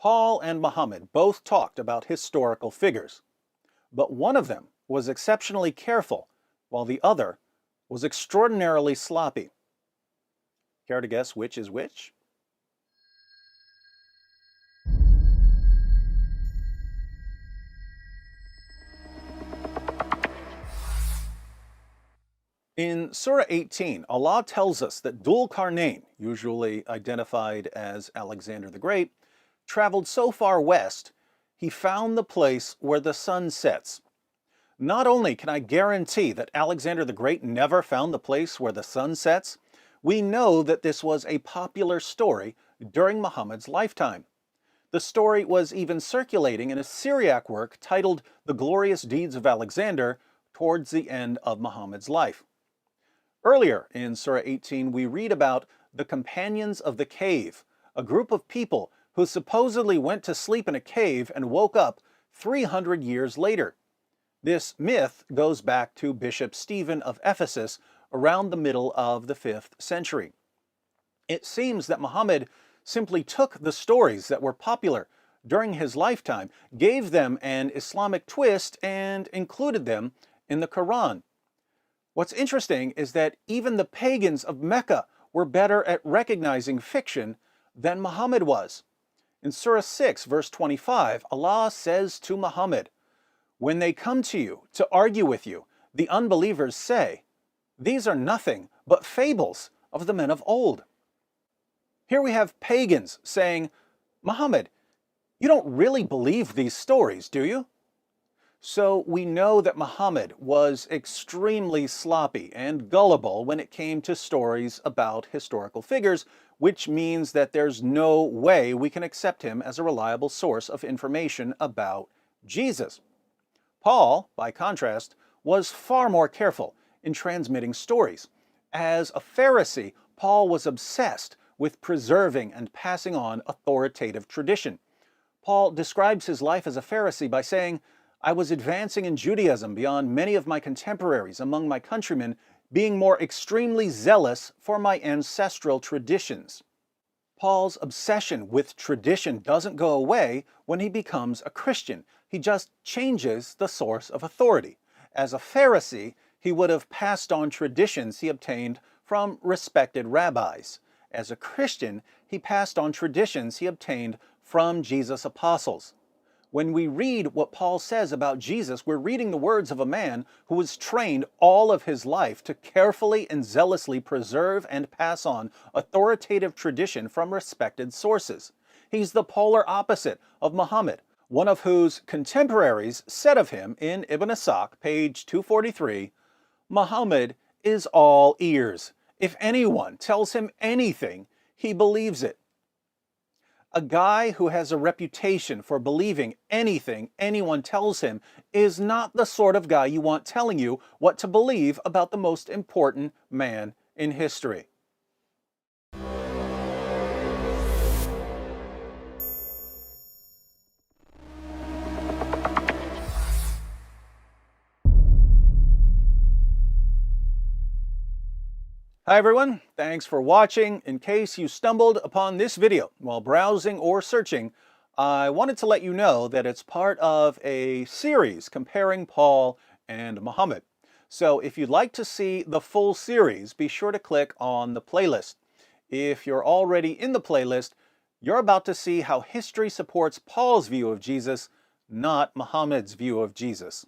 Paul and Muhammad both talked about historical figures, but one of them was exceptionally careful, while the other was extraordinarily sloppy. Care to guess which is which? In Surah 18, Allah tells us that Dhul Qarnayn, usually identified as Alexander the Great, traveled so far west, he found the place where the sun sets. Not only can I guarantee that Alexander the Great never found the place where the sun sets, we know that this was a popular story during Muhammad's lifetime. The story was even circulating in a Syriac work titled The Glorious Deeds of Alexander towards the end of Muhammad's life. Earlier in Surah 18, we read about the Companions of the Cave, a group of people who supposedly went to sleep in a cave and woke up 300 years later. This myth goes back to Bishop Stephen of Ephesus around the middle of the 5th century. It seems that Muhammad simply took the stories that were popular during his lifetime, gave them an Islamic twist, and included them in the Quran. What's interesting is that even the pagans of Mecca were better at recognizing fiction than Muhammad was. In Surah 6, verse 25, Allah says to Muhammad, "When they come to you to argue with you, the unbelievers say, 'These are nothing but fables of the men of old.'" Here we have pagans saying, "Muhammad, you don't really believe these stories, do you?" So we know that Muhammad was extremely sloppy and gullible when it came to stories about historical figures, which means that there's no way we can accept him as a reliable source of information about Jesus. Paul, by contrast, was far more careful in transmitting stories. As a Pharisee, Paul was obsessed with preserving and passing on authoritative tradition. Paul describes his life as a Pharisee by saying, "I was advancing in Judaism beyond many of my contemporaries among my countrymen, being more extremely zealous for my ancestral traditions." Paul's obsession with tradition doesn't go away when he becomes a Christian. He just changes the source of authority. As a Pharisee, he would have passed on traditions he obtained from respected rabbis. As a Christian, he passed on traditions he obtained from Jesus' apostles. When we read what Paul says about Jesus, we're reading the words of a man who was trained all of his life to carefully and zealously preserve and pass on authoritative tradition from respected sources. He's the polar opposite of Muhammad, one of whose contemporaries said of him in Ibn Ishaq, page 243, "Muhammad is all ears. If anyone tells him anything, he believes it." A guy who has a reputation for believing anything anyone tells him is not the sort of guy you want telling you what to believe about the most important man in history. Hi everyone, thanks for watching. In case you stumbled upon this video while browsing or searching, I wanted to let you know that it's part of a series comparing Paul and Muhammad. So if you'd like to see the full series, be sure to click on the playlist. If you're already in the playlist, you're about to see how history supports Paul's view of Jesus, not Muhammad's view of Jesus.